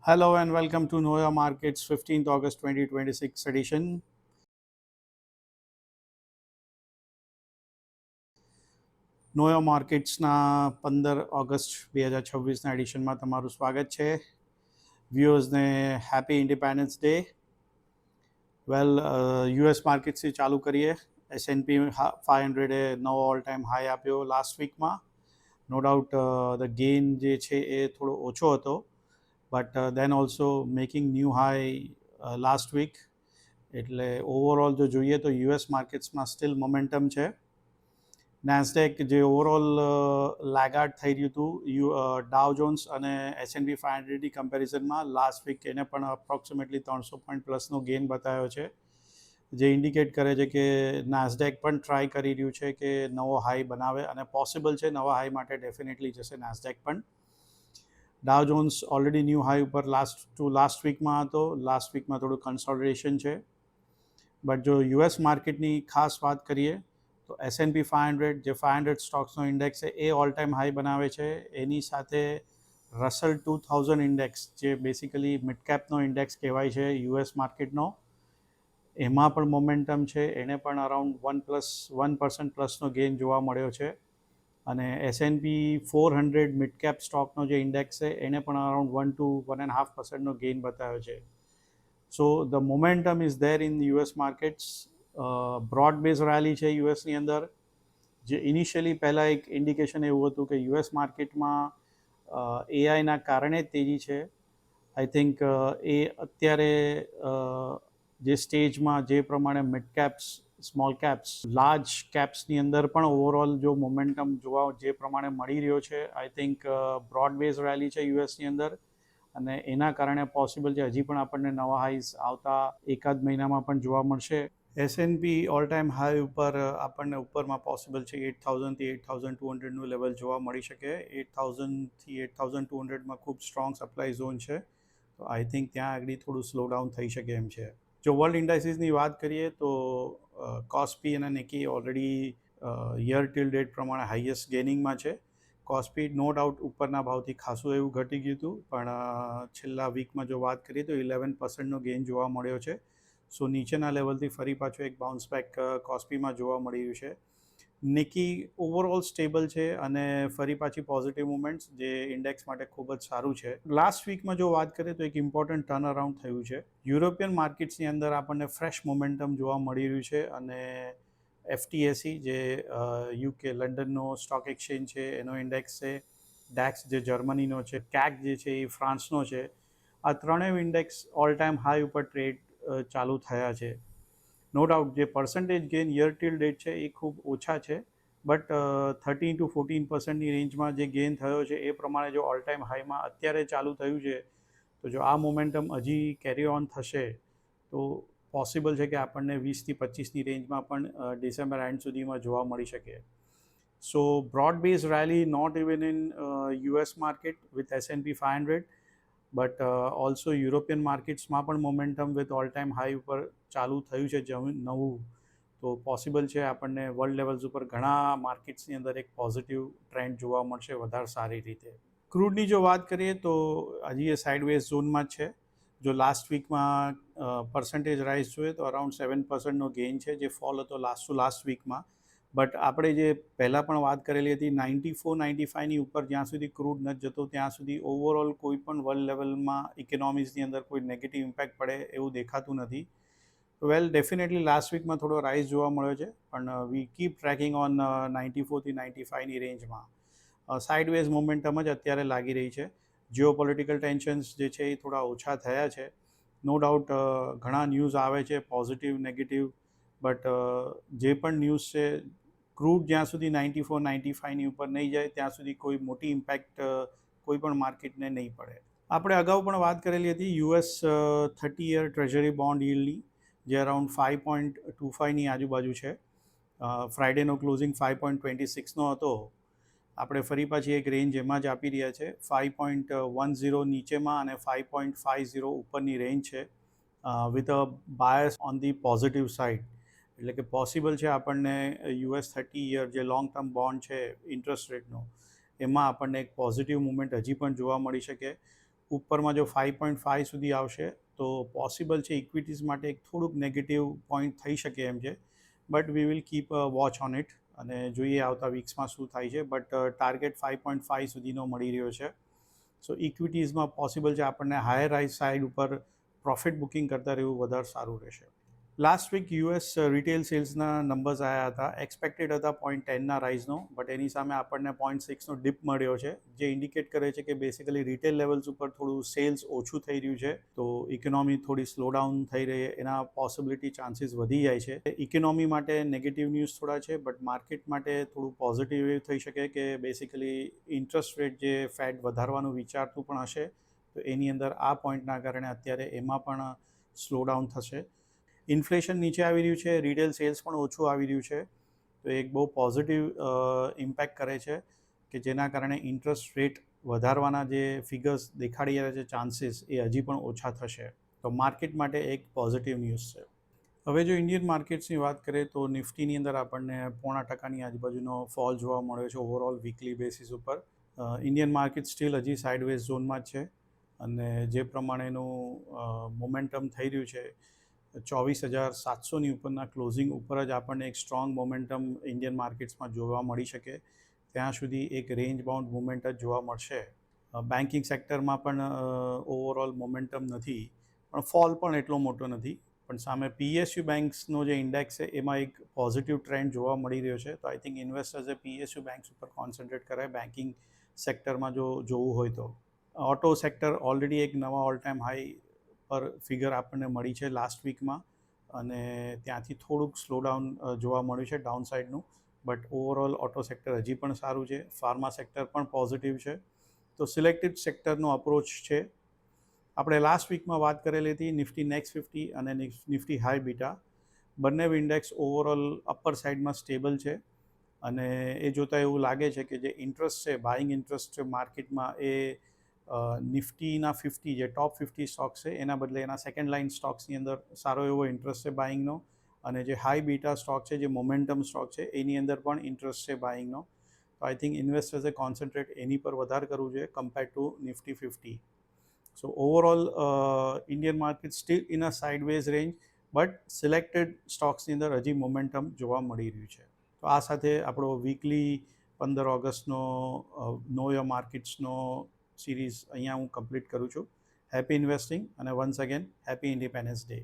Hello and welcome to Know Your Markets 15th August 2026 edition. Know Your Marketsના 15 August 2026ના એડિશનમાં તમારું સ્વાગત છે. વ્યુઅર્સને હેપી ઇન્ડિપેન્ડન્સ ડે. યુએસ માર્કેટ્સથી ચાલુ કરીએ. S&P 500એ નવો ઓલ ટાઈમ હાઈ આપ્યો લાસ્ટ વીકમાં. નો ડાઉટ ધ ગેઇન જે છે એ થોડો ઓછો હતો, but then also making new high last week. એટલે ઓવરઓલ જો જોઈએ તો યુએસ માર્કેટ્સમાં સ્ટીલ મોમેન્ટમ છે. નેસ્ડેક જે ઓવરઓલ લેગાર્ડ થઈ રહ્યું હતું ડાવ જોન્સ અને S&P 500ની કમ્પેરિઝનમાં લાસ્ટ વીક એને પણ અપ્રોક્સિમેટલી 300 પોઈન્ટ પ્લસનો ગેઇન બતાવ્યો છે, જે ઇન્ડિકેટ કરે છે કે નાસ્ડેક પણ ટ્રાય કરી રહ્યું છે કે નવો હાઈ બનાવે અને પોસિબલ છે નવા હાઈ માટે ડેફિનેટલી જશે નાસ્ડેક પણ. ડાવ જોન્સ ઓલરેડી ન્યૂ હાઈ ઉપર લાસ્ટ વીકમાં હતો. લાસ્ટ વીકમાં થોડું કન્સોલિડેશન છે. બટ જો યુએસ માર્કેટની ખાસ વાત કરીએ તો S&P 500 જે 500 સ્ટોક્સનો ઇન્ડેક્સ છે એ ઓલ ટાઈમ હાઈ બનાવે છે. એની સાથે રસલ 2000 ઇન્ડેક્સ જે બેસિકલી મિડકેપનો ઇન્ડેક્સ કહેવાય છે યુએસ માર્કેટનો, એમાં પણ મોમેન્ટમ છે. એને પણ અરાઉન્ડ 1% પ્લસનો ગેઇન જોવા મળ્યો છે. અને S&P 400 મિડકેપ સ્ટોકનો જે ઇન્ડેક્સ છે એને પણ અરાઉન્ડ 1 to 1.5%નો ગેઇન બતાવ્યો છે. So the momentum is there in US markets. Broad base rally છે યુએસની અંદર. જે ઇનિશિયલી પહેલાં એક ઇન્ડિકેશન એવું હતું કે યુએસ માર્કેટમાં એઆઈના કારણે તેજી છે. આઈ થિંક એ અત્યારે જે સ્ટેજમાં જે પ્રમાણે mid caps, small caps, large કેપ્સની અંદર પણ ઓવરઓલ જો મોમેન્ટમ જોવા જે પ્રમાણે મળી રહ્યો છે, I think broad base rally છે યુએસની અંદર. અને એના કારણે પોસિબલ છે હજી પણ આપણને નવા હાઈઝ આવતા એકાદ મહિનામાં પણ જોવા મળશે. S&P ઓલ ટાઈમ હાઈ ઉપર આપણને ઉપરમાં પોસિબલ છે 8000થી 8200નું લેવલ જોવા મળી શકે. 8000થી 8200માં ખૂબ સ્ટ્રોંગ સપ્લાય ઝોન છે, તો આઈ થિંક ત્યાં આગળ થોડું સ્લો ડાઉન થઈ શકે એમ છે. જો વર્લ્ડ ઇન્ડાઇસીસની વાત કરીએ તો કોસ્પી અને Niki already year till date પ્રમાણે હાઈએસ્ટ ગેનિંગમાં છે. કોસ્પી નો ડાઉટ ઉપરના ભાવથી ખાસું એવું ઘટી ગયું હતું, પણ છેલ્લા વીકમાં જો વાત કરીએ તો 11%નો ગેઇન જોવા મળ્યો છે. સો નીચેના લેવલથી ફરી પાછું એક બાઉન્સ બેક કોસ્પીમાં જોવા મળી રહ્યું છે. નિકી ઓવરઓલ સ્ટેબલ છે અને ફરી પાછી પોઝિટિવ મુવમેન્ટ્સ જે ઇન્ડેક્સ માટે ખૂબ જ સારું છે. લાસ્ટ વીકમાં જો વાત કરીએ તો એક ઇમ્પોર્ટન્ટ ટર્ન અરાઉન્ડ થયું છે. યુરોપિયન માર્કેટ્સની અંદર આપણને ફ્રેશ મોમેન્ટમ જોવા મળી રહ્યું છે અને FTSE જે UK લંડનનો સ્ટોક એક્સચેન્જ છે એનો ઇન્ડેક્સ છે, ડેક્સ જે જર્મનીનો છે, કેક જે છે એ ફ્રાન્સનો છે, આ ત્રણેય ઇન્ડેક્સ ઓલ ટાઈમ હાઈ ઉપર ટ્રેડ ચાલુ થયા છે. નો ડાઉટ જે percentage gain year till date છે એ ખૂબ ઓછા છે, બટ 13 to 14%ની રેન્જમાં જે ગેઇન થયો છે એ પ્રમાણે જો ઓલ ટાઈમ હાઈમાં અત્યારે ચાલુ થયું છે, તો જો આ મોમેન્ટમ હજી કેરી ઓન થશે તો પોસિબલ છે કે આપણને 20થી 25ની રેન્જમાં પણ ડિસેમ્બર એન્ડ સુધીમાં જોવા મળી શકે. So broad base rally not even in US market with S&P 500, but also European માર્કેટ્સમાં પણ momentum with all time high ઉપર ચાલુ થયું છે નવું, તો પોસિબલ છે આપણને વર્લ્ડ લેવલ્સ ઉપર ઘણા માર્કેટ્સની અંદર એક પોઝિટિવ ટ્રેન્ડ જોવા મળશે વધારે સારી રીતે. ક્રૂડની જો વાત કરીએ તો હજી એ સાઇડવેઝ ઝોનમાં જ છે. જો લાસ્ટ વીકમાં પર્સન્ટેજ રાઇઝ જોઈએ તો અરાઉન્ડ 7%નો ગેઇન છે, જે ફોલ હતો લાસ્ટ વીકમાં. બટ આપણે જે પહેલાં પણ વાત કરેલી હતી 94-95ની ઉપર જ્યાં સુધી ક્રૂડ નથી જતો ત્યાં સુધી ઓવરઓલ કોઈ પણ વર્લ્ડ લેવલમાં ઇકોનોમીઝની અંદર કોઈ નેગેટિવ ઇમ્પેક્ટ પડે એવું દેખાતું નથી. વેલ ડેફિનેટલી લાસ્ટ વીકમાં થોડો રાઇઝ જોવા મળ્યો છે, પણ વી કીપ ટ્રેકિંગ ઓન 94થી 95ની રેન્જમાં. સાઇડવેઝ મોમેન્ટમ જ અત્યારે લાગી રહી છે. જીઓ પોલિટિકલ ટેન્શન્સ જે છે એ થોડા ઓછા થયા છે. નો ડાઉટ ઘણા ન્યૂઝ આવે છે પોઝિટિવ નેગેટિવ, બટ જે પણ ન્યૂઝ છે ક્રૂડ જ્યાં સુધી 94-95ની ઉપર નહીં જાય ત્યાં સુધી કોઈ મોટી ઇમ્પેક્ટ કોઈ પણ માર્કેટને નહીં પડે. આપણે અગાઉ પણ વાત કરેલી હતી US 30 યર ટ્રેઝરી બોન્ડ યીલ્ડની, જે અરાઉન્ડ 5.25ની આજુબાજુ છે. ફ્રાઇડેનો ક્લોઝિંગ 5.26નો હતો. આપણે ફરી પાછી એક રેન્જ એમાં જ આપી રહ્યા છે. 5.10 નીચેમાં અને 5.50 ઉપરની રેન્જ છે, with a bias on the positive side. એટલે કે પોસિબલ છે આપણને US 30 યર જે લોંગ ટર્મ બોન્ડ છે ઇન્ટરેસ્ટ રેટનો, એમાં આપણને એક પોઝિટિવ મુવમેન્ટ હજી પણ જોવા મળી શકે. ઉપરમાં જો 5.5 સુધી આવશે તો પોસિબલ છે ઇક્વિટીઝ માટે એક થોડુંક નેગેટિવ પોઈન્ટ થઈ શકે એમ છે, but we will keep watch on it અને જોઈએ આવતા વીક્સમાં શું થાય છે. બટ ટાર્ગેટ 5.5 સુધીનો મળી રહ્યો છે. સો ઇક્વિટીઝમાં પોસિબલ છે આપણને હાયર રાઇઝ સાઇડ ઉપર પ્રોફિટ બુકિંગ કરતાં રહેવું વધારે સારું રહેશે. લાસ્ટ વીક યુએસ રિટેલ સેલ્સના નંબર્સ આવ્યા હતા, એક્સપેક્ટેડ હતા 0.10ના રાઇઝનો, બટ એની સામે આપણને 0.6નો ડિપ મળ્યો છે, જે ઇન્ડિકેટ કરે છે કે બેસિકલી રિટેલ લેવલ્સ ઉપર થોડું સેલ્સ ઓછું થઈ રહ્યું છે, તો ઇકોનોમી થોડી સ્લોડાઉન થઈ રહી એના પોસિબિલિટી ચાન્સીસ વધી જાય છે. ઇકોનોમી માટે નેગેટિવ ન્યૂઝ થોડા છે, બટ માર્કેટ માટે થોડું પોઝિટિવ એવું થઈ શકે કે બેસિકલી ઇન્ટરેસ્ટ રેટ જે ફેડ વધારવાનું વિચારતું પણ હશે, તો એની અંદર આ પોઈન્ટના કારણે અત્યારે એમાં પણ સ્લોડાઉન થશે. ઇન્ફ્લેશન નીચે આવી રહ્યું છે, રિટેલ સેલ્સ પણ ઓછું આવી રહ્યું છે, તો એક બહુ પોઝિટિવ ઇમ્પેક્ટ કરે છે કે જેના કારણે ઇન્ટરેસ્ટ રેટ વધારવાના જે ફિગર્સ દેખાડી રહ્યા છે ચાન્સીસ એ હજી પણ ઓછા થશે, તો માર્કેટ માટે એક પોઝિટિવ ન્યૂઝ છે. હવે જો ઇન્ડિયન માર્કેટ્સની વાત કરીએ તો નિફ્ટીની અંદર આપણને 0.5% આજુબાજુનો ફોલ જોવા મળ્યો છે ઓવરઓલ વીકલી બેસિસ ઉપર. ઇન્ડિયન માર્કેટ સ્ટીલ હજી સાઇડવેઝ ઝોનમાં જ છે અને જે પ્રમાણેનું મોમેન્ટમ થઈ રહ્યું છે 24,700ની ઉપરના ક્લોઝિંગ ઉપર જ આપણને એક સ્ટ્રોંગ મોમેન્ટમ ઇન્ડિયન માર્કેટ્સમાં જોવા મળી શકે. ત્યાં સુધી એક રેન્જ બાઉન્ડ મુવમેન્ટ જ જોવા મળશે. બેન્કિંગ સેક્ટરમાં પણ ઓવરઓલ મોમેન્ટમ નથી, પણ ફોલ પણ એટલો મોટો નથી, પણ સામે પીએસયુ બેન્ક્સનો જે ઇન્ડેક્સ છે એમાં એક પોઝિટિવ ટ્રેન્ડ જોવા મળી રહ્યો છે, તો આઈ થિંક ઇન્વેસ્ટર્સે પીએસયુ બેન્ક્સ ઉપર કોન્સન્ટ્રેટ કરે બેન્કિંગ સેક્ટરમાં જો જોવું હોય તો. ઓટો સેક્ટર ઓલરેડી એક નવા ઓલ ટાઈમ હાઈ પર ફિગર આપણને મળી છે લાસ્ટ વીકમાં અને ત્યાંથી થોડુંક સ્લોડાઉન જોવા મળ્યું છે ડાઉન સાઇડનું, બટ ઓવરઓલ ઓટો સેક્ટર હજી પણ સારું છે, ફાર્મા સેક્ટર પણ પોઝિટિવ છે, તો સિલેક્ટેડ સેક્ટરનો અપ્રોચ છે. આપણે લાસ્ટ વીકમાં વાત કરેલી હતી નિફ્ટી નેક્સ્ટ 50 અને નિફ્ટી હાઈ બીટા, બંને ઇન્ડેક્સ ઓવરઓલ અપર સાઇડમાં સ્ટેબલ છે અને એ જોતાં એવું લાગે છે કે જે ઇન્ટરેસ્ટ છે, બાઇંગ ઇન્ટરેસ્ટ છે માર્કેટમાં એ નિફ્ટીના 50 જે ટોપ 50 સ્ટોક્સ છે એના બદલે એના સેકન્ડ લાઇન સ્ટોક્સની અંદર સારો એવો ઇન્ટરેસ્ટ છે બાઇંગનો, અને જે હાઈ બીટા સ્ટોક છે, જે મોમેન્ટમ સ્ટોક છે એની અંદર પણ ઇન્ટરેસ્ટ છે બાઇંગનો, તો આઈ થિંક ઇન્વેસ્ટર્સે કોન્સન્ટ્રેટ એની પર વધારે કરવું જોઈએ compare to Nifty 50. So overall Indian market still in a sideways range, but selected સ્ટોક્સની અંદર હજી મોમેન્ટમ જોવા મળી રહ્યું છે. તો આ સાથે આપણો વીકલી 15 ઓગસ્ટનો નો યોર માર્કેટ્સનો સિરીઝ અહીંયા હું કમ્પ્લીટ કરું છું. હેપી ઇન્વેસ્ટિંગ અને once again happy independence day.